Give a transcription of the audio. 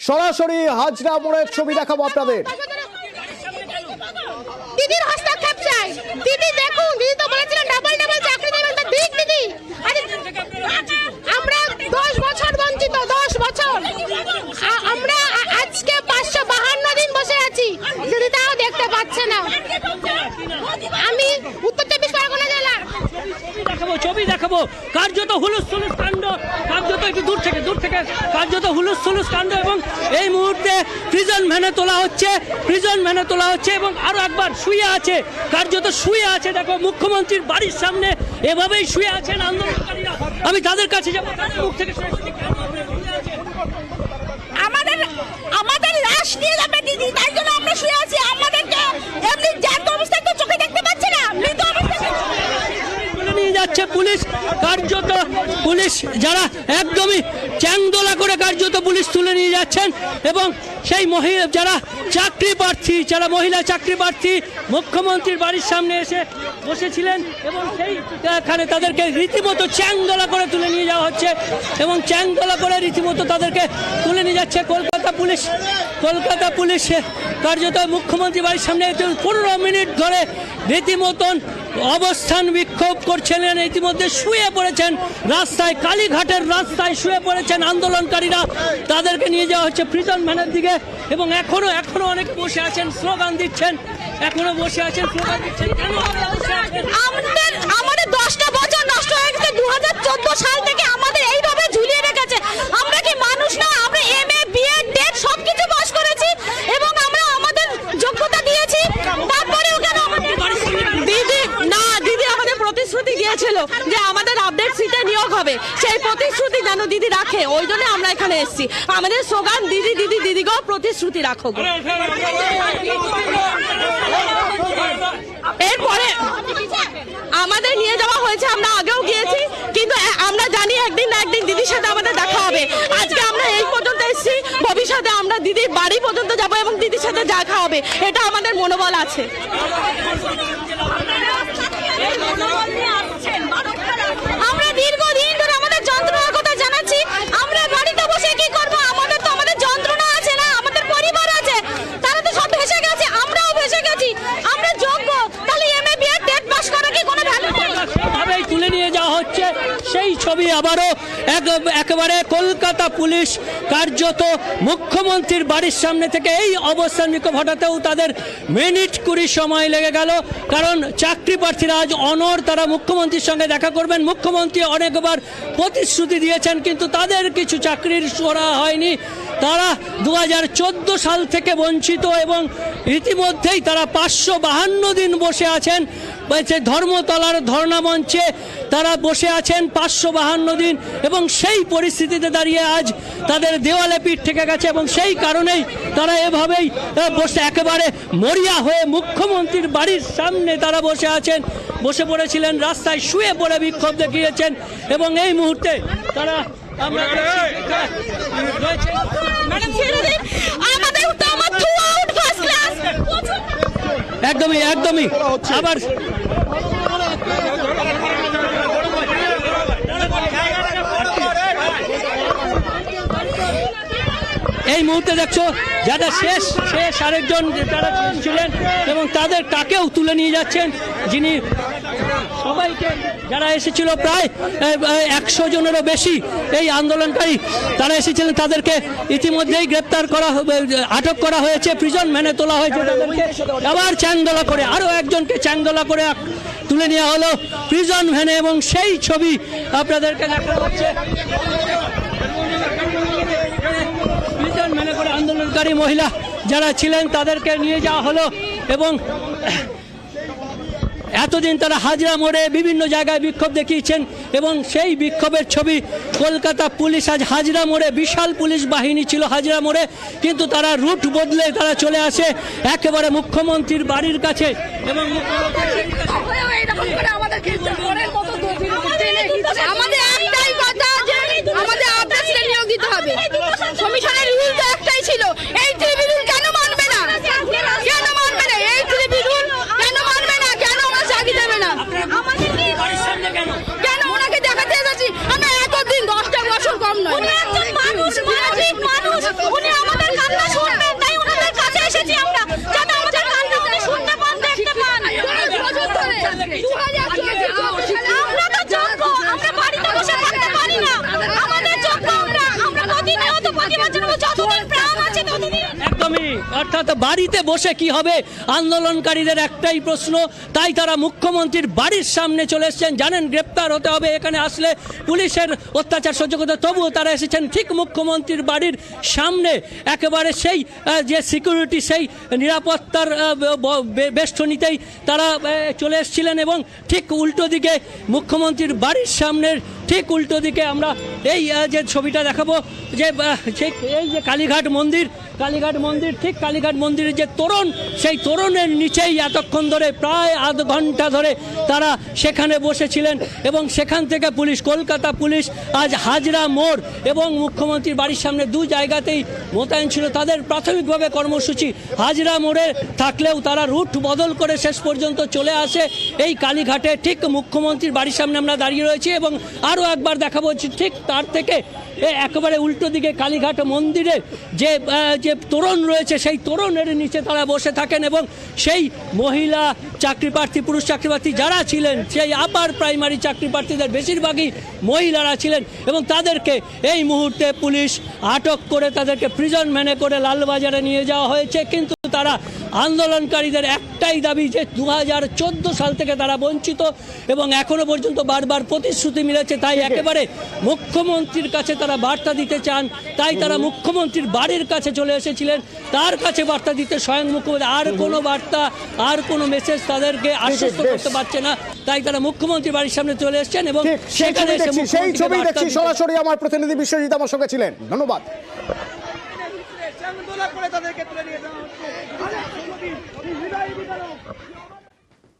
সরাসরি হাজরা মোড়ের ছবি দেখাবো আপনাদের। দিদির হস্তক্ষেপ চাই। দিদি দেখুন, দিদি তো বলেছিলেন ডাবল ডাবল চাকরি দেবেন, তো দিক দিদি। আমরা 10 বছর বঞ্চিত, 10 বছর। আমরা আজকে 552 দিন বসে আছি, দিদি তাও দেখতে পাচ্ছে না। আমি উত্তর 24 পরগনা জেলার ছবি দেখাবো। কার্যত হুলুস্থুলুস কাণ্ড, কার্যত একটু দূর থেকে কার্যত হুলুস্থুলুস কাণ্ড, এবং এই মুহূর্তে প্রিজন ভ্যানে তোলা হচ্ছে এবং আরো একবার শুয়ে আছে, কার্যত শুয়ে আছে। দেখো, মুখ্যমন্ত্রীর বাড়ির সামনে এভাবেই শুয়ে আছেন আন্দোলনকারীরা। আমি তাদের কাছে যাবো, তাদের মুখ থেকে আমাদের লাশ নিয়ে যাবে দিদি, তাই জন্য আমরা শুয়ে আছি। আমাদেরকে এমনি জ্যান্ত অবস্থায় তো চোখে দেখতে পাচ্ছে না, মৃত অবস্থায় নিয়ে যাচ্ছে পুলিশ। কার্যত পুলিশ যারা একদমই চ্যাংদোলা করে কার্যত পুলিশ তুলে নিয়ে যাচ্ছেন, এবং সেই মহিলা যারা চাকরি প্রার্থী, যারা মহিলা চাকরি প্রার্থী মুখ্যমন্ত্রীর বাড়ির সামনে এসে বসেছিলেন, এবং সেইখানে তাদেরকে রীতিমতো চ্যাংদোলা করে তুলে নিয়ে যাওয়া হচ্ছে, এবং চ্যাংদোলা করে রীতিমতো তাদেরকে তুলে নিয়ে যাচ্ছে কলকাতা পুলিশ। কার্যত মুখ্যমন্ত্রী বাড়ির সামনে 15 মিনিট ধরে রীতিমতন অবস্থান বিক্ষোভ করছিলেন। ইতিমধ্যে শুয়ে পড়েছেন রাস্তায়, কালীঘাটের রাস্তায় শুয়ে পড়েছেন আন্দোলনকারীরা। তাদেরকে নিয়ে যাওয়া হচ্ছে প্রিজন ভ্যানের দিকে, এবং এখনো অনেকে বসে আছেন, স্লোগান দিচ্ছেন। কেন আমাদের 10টা বছর নষ্ট হয়ে গেছে। 2014 সাল থেকে আমাদের এইভাবে ঝুলিয়ে রেখেছে। আমরা কি মানুষ না? আমরা MA BEd ডেট সবকিছু পাস করেছি, এবং আমরা আমাদের যোগ্যতা দিয়েছি। তারপরেও কেন দিদি আমাদের প্রতিশ্রুতি দিয়েছিল যে আমাদের আপডেট সিটে নিয়োগ হবে, সেই প্রতিশ্রুতি যেন দিদি রাখে, ওই জন্য আমরা এখানে এসেছি। আমাদের স্লোগান দিদি দিদি দিদি গো, প্রতিশ্রুতি রাখো গো। এরপরে আমাদের নিয়ে যাওয়া হয়েছে, আমরা আগেও গিয়েছি, কিন্তু আমরা জানি একদিন না একদিন দিদির সাথে আমাদের দেখা হবে। আজকে আমরা এই পর্যন্ত এসেছি, ভবিষ্যতে আমরা দিদির বাড়ি পর্যন্ত যাব এবং দিদির সাথে দেখা হবে, এটা আমাদের মনোবল আছে। আমরা দীর্ঘদিন ধরে আমাদের যন্ত্রণার কথা জানাচ্ছি। আমরা বাড়িতে বসে কি করব? আমাদের তো আমাদের যন্ত্রণা আছে না, আমাদের পরিবার আছে, তারা তো সব ভেসে গেছে, আমরাও ভেসে গেছি। আমরা যোগ্য, তাহলে MA BEd ডেট পাস করা কি কোনো ভ্যালু নেই? ভাবেই তুলে নিয়ে যাওয়া হচ্ছে সেই ছবি আবারও একেবারে কলকাতা পুলিশ কার্যত মুখ্যমন্ত্রীর বাড়ির সামনে থেকে এই অবস্থান বিক্ষোভ হঠাতেও তাদের মিনিট 20 সময় লেগে গেল। কারণ চাকরি প্রার্থীরা আজ তারা মুখ্যমন্ত্রীর সঙ্গে দেখা করবেন। মুখ্যমন্ত্রী অনেকবার প্রতিশ্রুতি দিয়েছেন, কিন্তু তাদের কিছু চাকরির করা হয়নি। তারা 2014 সাল থেকে বঞ্চিত, এবং ইতিমধ্যেই তারা 552 দিন বসে আছেন। ধর্মতলার ধর্ণা মঞ্চে তারা বসে আছেন 552 দিন, এবং সেই পরিস্থিতিতে দাঁড়িয়ে আজ তাদের দেওয়ালে পিঠ থেকে গেছে, এবং সেই কারণেই তারা এভাবেই বসে একেবারে মরিয়া হয়ে মুখ্যমন্ত্রীর বাড়ির সামনে তারা বসে আছেন। বসে পড়েছিলেন, রাস্তায় শুয়ে পড়ে বিক্ষোভ দেখিয়েছেন, এবং এই মুহূর্তে তারা একদমই আবার এই মুহূর্তে দেখছো যারা শেষ আরেকজন যারা ছিলেন, এবং তাকেও তুলে নিয়ে যাচ্ছেন, যিনি সবাইকে যারা এসেছিল প্রায় 100 জনেরও বেশি এই আন্দোলনকারী তারা এসেছিলেন, তাদেরকে ইতিমধ্যেই আটক করা হয়েছে, প্রিজন ভ্যানে তোলা হয়েছে। তাদেরকে আবার চ্যাংদোলা করে আরো একজনকে চ্যাংদোলা করে তুলে নেওয়া হলো প্রিজন ভ্যানে, এবং সেই ছবি আপনাদেরকে দেখা হচ্ছে। প্রিজন ভ্যানে করে আন্দোলনকারী মহিলা যারা ছিলেন তাদেরকে নিয়ে যাওয়া হলো, এবং এতদিন তারা হাজরা মোড়ে বিভিন্ন জায়গায় বিক্ষোভ দেখিয়েছেন, এবং সেই বিক্ষোভের ছবি কলকাতা পুলিশ আজ হাজরা মোড়ে, বিশাল পুলিশ বাহিনী ছিল হাজরা মোড়ে, কিন্তু তারা রুট বদলে তারা চলে আসে একেবারে মুখ্যমন্ত্রীর বাড়ির কাছে, এবং আমাদের একটাই কথা যে আমাদের আপডেট সিটে নিয়োগ দিতে হবে। কমিশনের রুল তো একটাই ছিল, এই ট্রিবিউনাল কেন মানবে না? এই ট্রিবিউনাল কেন মানবে না? কেন ওরা চাকরি দেবে না? আমাদের কেন ওনাকে দেখাতে এসেছি আমরা এতদিন, 10টা বছর কম নয়। উনি একজন মানুষ, উনি সেও তো প্রতিবাদ জানাবো, যতদিন প্রাণ আছে ততদিন। একদমই, অর্থাৎ বাড়িতে বসে কি হবে আন্দোলনকারীদের একটাই প্রশ্ন, তাই তারা মুখ্যমন্ত্রীর বাড়ির সামনে চলে এসেছেন। জানেন গ্রেপ্তার হতে হবে, এখানে আসলে পুলিশের অত্যাচার সহ্য করতে, তবুও তারা এসেছেন ঠিক মুখ্যমন্ত্রীর বাড়ির সামনে, একেবারে সেই যে সিকিউরিটি, সেই নিরাপত্তার বেষ্টনীতেই তারা চলে এসেছিলেন। এবং ঠিক উল্টো দিকে মুখ্যমন্ত্রীর বাড়ির সামনের ঠিক উল্টো দিকে আমরা এই যে ছবিটা দেখাবো, যে ঠিক এই যে কালীঘাট মন্দির, ঠিক কালীঘাট মন্দিরের যে তোরণ, সেই তোরণের নিচেই এতক্ষণ ধরে প্রায় আধ ঘন্টা ধরে তারা সেখানে বসেছিলেন। এবং সেখান থেকে পুলিশ, কলকাতা পুলিশ আজ হাজরা মোড় এবং মুখ্যমন্ত্রীর বাড়ির সামনে দু জায়গাতেই মোতায়েন ছিল। তাদের প্রাথমিকভাবে কর্মসূচি হাজরা মোড়ে থাকলেও তারা রুট বদল করে শেষ পর্যন্ত চলে আসে এই কালীঘাটে। ঠিক মুখ্যমন্ত্রীর বাড়ির সামনে আমরা দাঁড়িয়ে রয়েছি এবং আরও একবার দেখাবো ঠিক তার থেকে একেবারে উল্টো দিকে কালীঘাট মন্দিরের যে তোরণ রয়েছে, সেই তোরণের নিচে তারা বসে থাকেন। এবং সেই মহিলা চাকরি প্রার্থী, পুরুষ চাকরি প্রার্থী যারা ছিলেন, সেই আপার প্রাইমারি চাকরি প্রার্থীদের বেশিরভাগই মহিলারা ছিলেন এবং তাদেরকে এই মুহূর্তে পুলিশ আটক করে তাদেরকে প্রিজন ভ্যানে করে লালবাজারে নিয়ে যাওয়া হয়েছে। কিন্তু তারা আন্দোলনকারীদের একটাই দাবি যে 2014 সাল থেকে তারা বঞ্চিত এবং এখনো পর্যন্ত বারবার প্রতিশ্রুতি মিলেছে, তাই একেবারে মুখ্যমন্ত্রীর কাছে তারা বার্তা দিতে চান। তাই তারা মুখ্যমন্ত্রীর বাড়ির কাছে চলে এসেছিলেন, তার কাছে বার্তা দিতে স্বয়ং মুখ্যমন্ত্রী আর কোনো বার্তা, আর কোনো মেসেজ তাদেরকে আশ্বস্ত করতে পারছে না। তাই তারা মুখ্যমন্ত্রীর বাড়ির সামনে চলে এসেছেন এবং সেখানে এসে সেই ছবি দেখছি সরাসরি আমার প্রতিনিধি বিশ্বজিৎ আমার সঙ্গে ছিলেন। ধন্যবাদ। করে তাদেরকে তুলে নিয়ে যাওয়া হচ্ছে।